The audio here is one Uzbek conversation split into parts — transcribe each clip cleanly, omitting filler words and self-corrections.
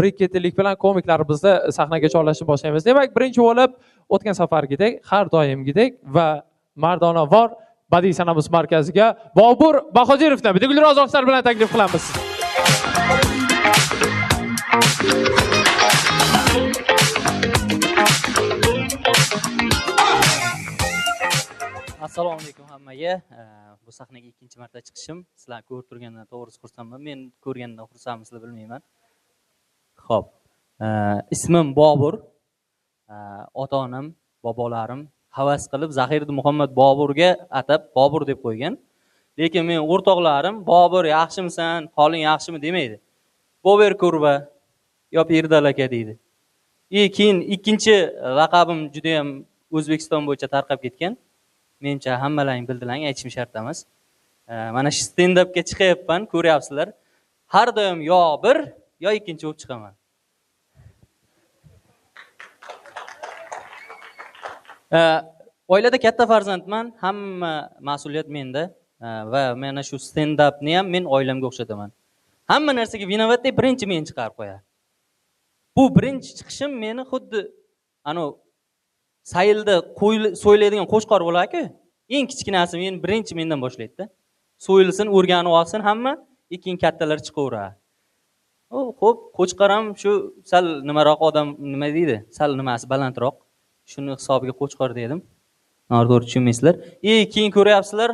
bir-ikkilik bilan komiklarimizni sahnaga chorlashni boshlaymiz. Demak, birinchi bo'lib o'tgan safargidek, har doimgidek va mardonavor badiiy san'at markaziga Bobur Bahojirovni bitta gulroz olqishlar bilan taklif qilamiz. Assalomu alaykum hammaga. Bu sahnaga ikkinchi marta chiqishim. Sizlar ko'rib turgandan to'g'risi xursandman. Men ko'rgandan xursandmisizlar bilmayman. Xo'p. Ismim Bobur. Ota-onam, bobolarim havas qilib Zahiriddin Muhammad Boburga atab Bobur deb qo'ygan. Lekin men o'rtoqlarim Bobur yaxshimisan, holing yaxshimi demaydi. Bober kurva yo Pirdal aka deydi. Keyin ikkinchi laqabim juda ham O'zbekiston bo'yicha tarqab ketgan. Menimcha hammalaring bildilaring, aytishim shart emas. Mana shu stand-upga chiqyapman, ko'ryapsizlar. Har doim yo bir, yo ikkinchi bo'lib chiqaman. Oilada katta farzandman, hamma mas'uliyat menda va mana shu stand-upni ham men oilamga o'xshataman. Hamma narsaga vinovatdek birinchi men chiqarib qo'yadi. Bu birinchi chiqishim meni xuddi sayilda so'ylaydigan qo'chqor bo'lar-ku, eng kichkinasi men birinchi mendan boshlaydi-da. So'yilsin, o'rganib olsin hamma, keyin kattalar chiqaveradi. Xo'p, qo'chqor ham shu sal nimaroq odam, nima deydi? Sal nimasi balandroq. Shuni hisobiga qo'chqor dedim. Noto'g'ri tushunmaysizlar. Keyin ko'ryapsizlar,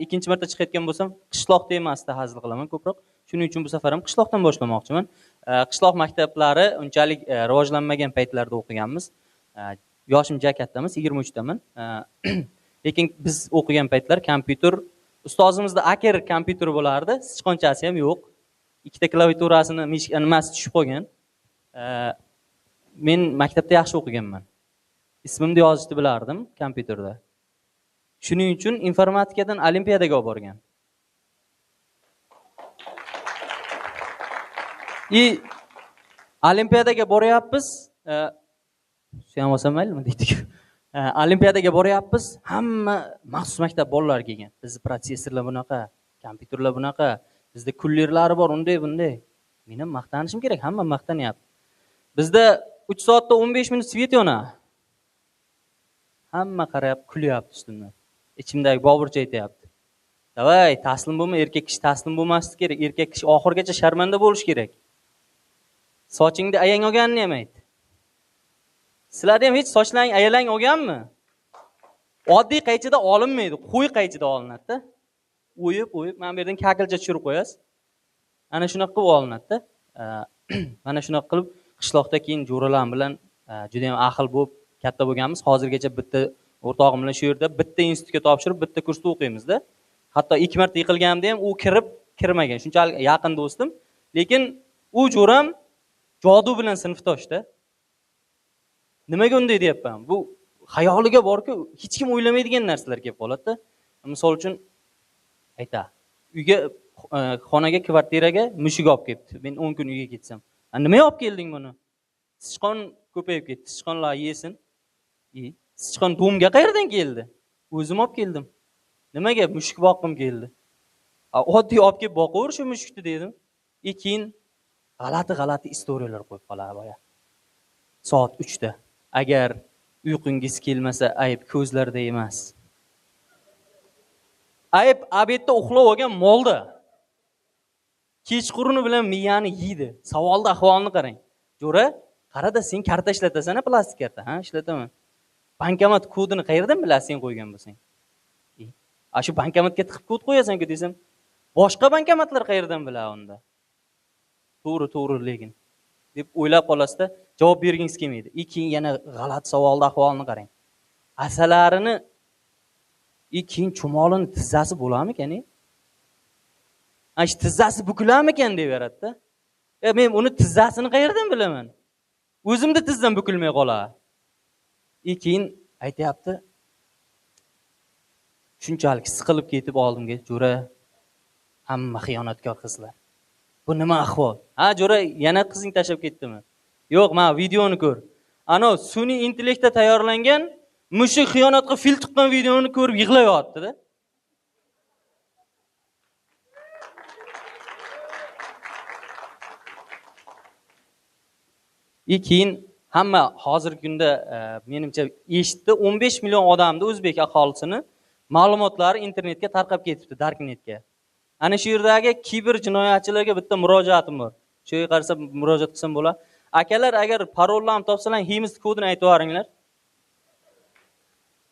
ikkinchi marta chiqayotgan bo'lsam, qishloqda emasda hazil qilaman ko'proq. Shuning uchun bu safar ham qishloqdan boshlamoqchiman. Qishloq maktablari unchalik rivojlanmagan paytlarda o'qiganmiz. Yoshim juda katta emas, 23 daman. Lekin biz o'qigan paytlar kompyuter, ustozimizda Aker kompyuteri bo'lardi, sichqonchasi ham yo'q. Ikkita klaviaturasini nimasi tushib qolgan. Men maktabda yaxshi o'qiganman. Ismimni yozishni bilardim kompyuterda. Shuning uchun informatikadan olimpiadaga olib borgan. Olimpiadaga boryapmiz. Suyam olsam maylimi deydik. Olimpiadaga boryapmiz. Hamma maxsus maktab bolalar kelgan. Bizning protsessorlar bunaqa, kompyuterlar bunaqa, bizda kullerlari bor, unday bunday. Men ham maqtanishim kerak, hamma maqtanyapti. Bizda 3 soatda 15 minut svet yonadi. Hamma qarab kulyapti ustimdan. Ichimdagi Boburcha aytayapti. Davay, taslim bo'lma, erkak kishi taslim bo'lmaslik kerak. Erkak kishi oxirgacha sharmanda bo'lish kerak. Sochingni ayang olganini ham aytdi. Sizlarda ham hech sochlaring ayalang olganmi? Oddiy qaychida olinmaydi, qo'y qaychida olinadi-da. O'yib, mana bu yerdan kakilcha tushirib qo'yasiz. Ana shunaqa qilib olinadi-da. Mana shunaqa qilib qishloqda keyin jo'ralar bilan juda ham ahil bo'lib katta bo'lganmiz. Hozirgacha bitta o'rtog'im bilan shu yerda bitta institutga topshirib, bitta kursda o'qiymiz-da. Hatto 2 marta yiqilganimda ham u kirmagan. Shunchalik yaqin do'stim. Lekin u jo'ram jodu bilan sinfdoshda. Nimaga unday deyapman? Bu xayoliga borku, hech kim o'ylamaydigan narsalar kelib qoladi-da. Misol uchun ayta, uyga xonaga, kvartiraga mushuk olib kelibdi. Men 10 kun uyga ketsam. Nima olib kelding buni? Sichqon ko'payib ketdi. Sichqonlar yesin. Sichqon do'mga qayerdan keldi? O'zim olib keldim. Nimaga? Mushuk boqqim keldi. Oddiy olib kelib boqaver shu mushukni dedim. Keyin g'alati istoriyalar qo'yib qoladi boya. Soat 3 da. Agar uyqungiz kelmasa, ayb ko'zlarda emas. Ayb obedda uxlab olgan molda. Kechquruni bilan miyani yeydi. Savolda ahvolni qarang. Jo'ra, qarada sen karta ishlatasan-a, plastik karta? Ha, ishlataman. Bankomat kodini qayerdan bilasiz sen qo'ygan bo'lsang? Shu bankomatga tiqib kod qo'yasan-ku desam, boshqa bankomatlar qayerdan biladi unda? To'g'ri lekin deb o'ylab qolasizda, javob bergingiz kelmaydi. Keyin yana g'alati savolda ahvolni qarang. Asalarini keyin chumolini tizzasi bo'larmikan? Shu tizzasi bukilarmikan deb beradi-da. Men uni tizzasini qayerdan bilaman? O'zimda tizzam bukilmay qoladi. Keyin aytayapti, shunchalik siqilib ketib oldimga, jo'ra, hamma xiyonatkor qizlar. Bu nima ahvol? Jo'ra, yana qizing tashab ketdimi? Yo'q, mana videoni ko'r. Sun'iy intellektda tayyorlangan mushuk xiyonatga fil tuqqan videoni ko'rib yig'layapti-da. Keyin hamma hozirgi kunda menimcha eshitdi, 15 million odamni o'zbek aholisini ma'lumotlari internetga tarqab ketibdi, darknetga. Ana shu yerdagi kiber jinoyatchilarga bitta murojaatim bor. Shu yerga qarasa murojaat qilsam bo'lar. Akalar, agar parollarni topsalar, Xemis kodini aytib yuboringlar.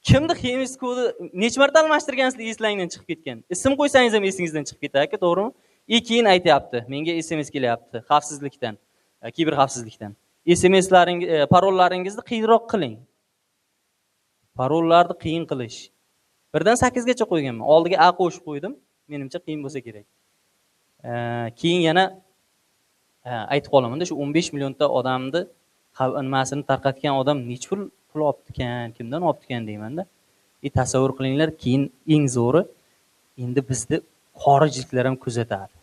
Kimni Xemis kodi necha marta almashtirgansizlar eslangdan chiqib ketgan. Ism qo'ysangiz ham esingizdan chiqib ketadi, aka, to'g'rimi? Keyin aytayapti, menga SMS kelyapti xavfsizlikdan, kiber xavfsizlikdan. SMSlaringiz, parollaringizni qiyinroq qiling. Parollarni qiyin qilish. 1 dan 8 gacha qo'yganman. Oldiga A qo'shib qo'ydim. Menimcha qiyin bo'lsa kerak. Keyin yana aytib qolaman-da, shu 15 millionta odamni nimasini tarqatgan odam necha pul olibdi-kan, kimdan olibdi-kan deyman-da. Tasavvur qilinglar, keyin eng zo'ri endi bizni xorijliklar ham kuzatadi.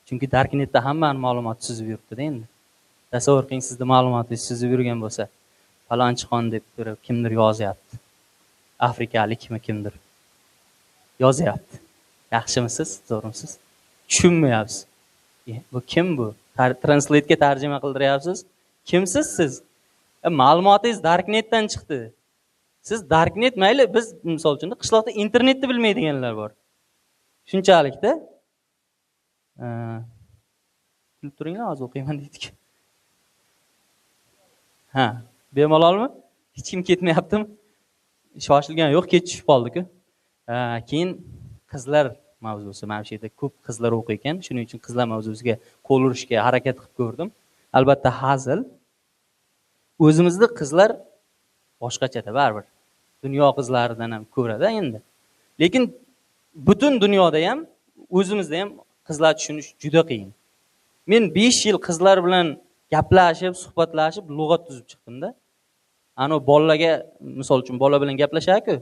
Chunki darknetda hammaning ma'lumoti suzib yuribdi-da endi. Tasavvur qiling, sizning ma'lumotingiz suzib yurgan bo'lsa, falonchixon deb turib kimdir yozyapti. Afrikalikmi kimdir yozyapti. Yaxshimisiz, zo'rmisiz? Tushunmayapsiz. Bu kim bu? Translate ga tarjima qildiryapsiz. Kimsiz siz? Ma'lumotingiz darknetdan chiqdi. Siz darknet mayli, biz misol uchun qishloqda internetni bilmaydiganlar bor. Shunchalik-da. Kulib turinglar, hozir o'qiyman deydik. Bemalolmi? Hech kim ketmayaptimi? Shoshilgan yo'q, kech tushib qoldik-ku. Keyin qizlar mavzusi, mana shu yerda ko'p qizlar o'qiy ekan, shuning uchun qizlar mavzusiga qo'l urishga harakat qilib ko'rdim. Albatta hazil. O'zimizda qizlar boshqachada baribir. Dunyo qizlaridan ham ko'radi endi. Lekin butun dunyoda ham, o'zimizda ham qizlar tushunish juda qiyin. Men 5 yil qizlar bilan gaplashib, suhbatlashib, lug'at tuzib chiqdim-da. Ana bolalarga, misol uchun bola bilan gaplashar-ku,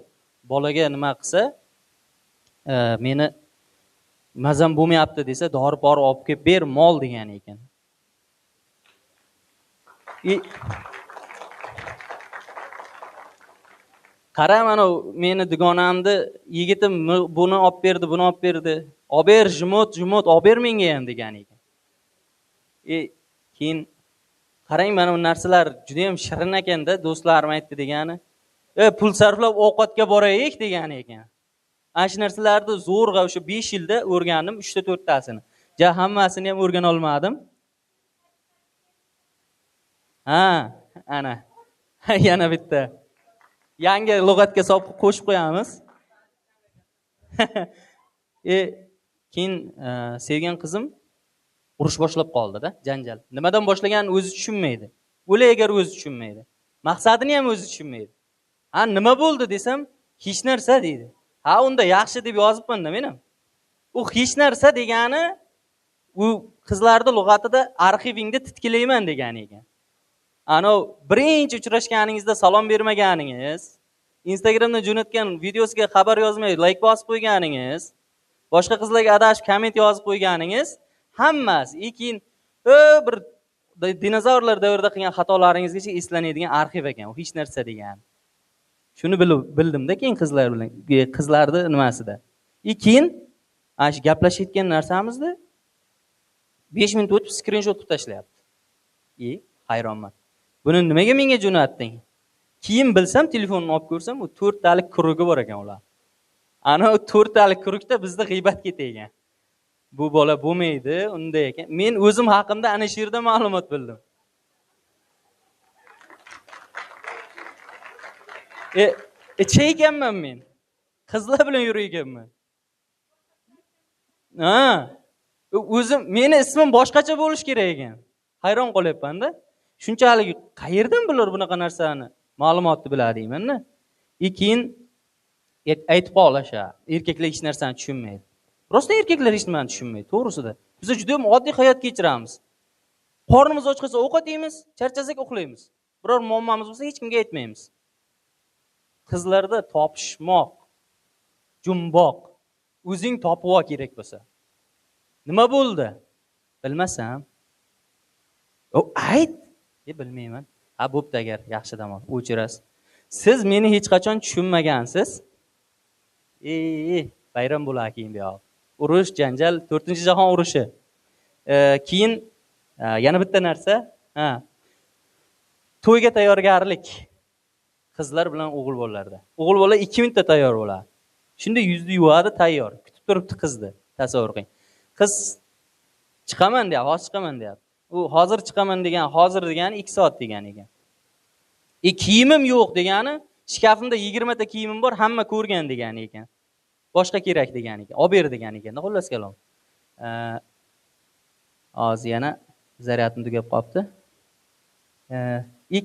bolaga nima qilsa, meni mazam bo'lmayapti desa, dori-pori olib kelib ber, mol degan ekan. Qara, mana meni dugonamni yigitim buni olib berdi, buni olib berdi. Olib ber, jumot, olib ber menga ham degan ekan. Keyin qarang, mana bu narsalar juda ham shirin ekanda, do'stlarim aytdi degani. Pul sarflab ovqatga boraylik degan ekan. Ana shu narsalarni zo'rg'a o'sha 5 yilda o'rgandim, 3 ta 4 tasini. Hammasini ham o'rgana olmadim. Ana. Yana bitta. Yangi lug'atga qo'shib qo'yamiz. Keyin sevgan qizim urush boshlab qoldi-da, janjal. Nimadan boshlaganini o'zi tushunmaydi. O'la agar o'zi tushunmaydi. Maqsadini ham o'zi tushunmaydi. Nima bo'ldi desam, hech narsa deydi. Unda yaxshi deb yozibman-da men ham. U hech narsa degani u qizlarning lug'atida arxivingda titkilayman degan ekan. Birinchi uchrashganingizda salom bermaganingiz, Instagramdan jo'natgan videosiga xabar yozmay, like bosib qo'yganingiz, boshqa qizlarga adashib komment yozib qo'yganingiz, hammasi keyin bir dinozavrlar davrida qilgan xatolaringizgacha eslanadigan arxiv ekan. U hech narsa degan. Shuni bildim-da keyin qizlar bilan, qizlarni nimasida. Keyin shu gaplashayotgan narsamizni 5 minut o'tib skrinshot qilib tashlayapti. Hayronman. Buni nimaga menga jo'natding? Keyin bilsam, telefonni olib ko'rsam, u 4 talik krugi bor ekan ular. Ana u 4 talik krugda bizda g'iybat ketgan. Bu bola bo'lmaydi, unday ekan. Men o'zim haqimda ana shu yerda ma'lumot bildim. Cheyganman men. Qizlar bilan yurayganman. O'zim, meni ismim boshqacha bo'lish kerak ekan. Hayron qolyapman-da. Shunchalik qayerdan bilar bunaqa narsani? Ma'lumotni biladi deyman-da. Keyin aytib qolasha, erkaklar hech narsani tushunmaydi. Rostdan erkaklar hech nimani tushunmaydi, to'g'risida. Biz juda ham oddiy hayot kechiramiz. Qornimiz och qolsa ovqat yeymiz, charchasak uxlaymiz. Biror muammomiz bo'lsa hech kimga aytmaymiz. Qizlarda topishmoq, jumboq, o'zing topib ol kerak bo'lsa. Nima bo'ldi? Bilmasam. Ayt. Bilmayman. Bo'pti, agar yaxshi dam ol, o'chirasiz. Siz meni hech qachon tushunmagansiz. Bayram bo'lar keyin bu yoq. Urush, janjal, 4-jahon urushi. Keyin yana bitta narsa, To'yga tayyorgarlik. Qizlar bilan o'g'il bolalarda. O'g'il bola 2 minutda tayyor bo'ladi. Shunda yuzni yuvadi, tayyor. Kutib turibdi qizni. Tasavvur qiling. Qiz chiqaman deyapti, hozir chiqaman deyapti. U hozir chiqaman degan, hozir degani 2 soat degan ekan. Kiyimim yo'q degani, shkafimda 20 ta kiyimim bor, hamma ko'rgan degani ekan. Boshqa kerak degan ekan. Olib ber degan ekan. Xullas kalom. Hozir yana zaryadni tugab qolibdi.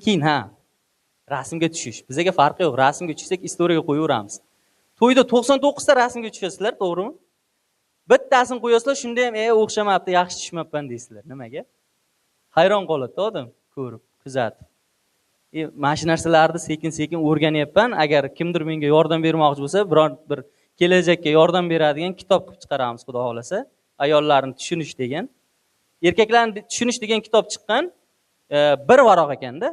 Keyin rasmga tushish. Bizga farqi yo'q. Rasmga tushsak, istoriyaga qo'yaveramiz. To'yda 99 ta rasmga tushasizlar, to'g'rimi? Bittasini qo'yasizlar, shunda ham o'xshamabdi, yaxshi tushmabman deysizlar. Nimaga? Hayron qoladi odam ko'rib, kuzatib. Mana shu narsalarni sekin-sekin o'rganyapman. Agar kimdir menga yordam bermoqchi bo'lsa, biror bir kelajakka yordam beradigan kitob qilib chiqaramiz, xudo xolasa. Ayollarni tushunish degan. Erkaklarni tushunish degan kitob chiqqan, bir varoq ekanda.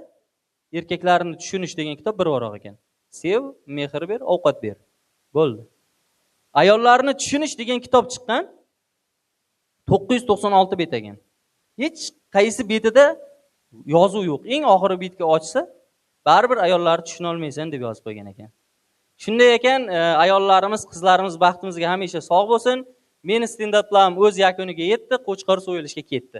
Erkaklarni tushunish degan kitob bir varoq ekan. Sev, mehr ber, ovqat ber. Bo'ldi. Ayollarni tushunish degan kitob chiqqan 996 bet ekan. Hech qaysi betida yozuv yo'q. Eng oxirgi betga ochsa, baribir ayollarni tushuna olmaysan deb yozib qo'ygan ekan. Shunday ekan, ayollarimiz, qizlarimiz baxtimizga hamisha sog' bo'lsin. Meni stand-up'larim o'z yakuniga yetdi, Qo'chqor so'yilishga ketdi.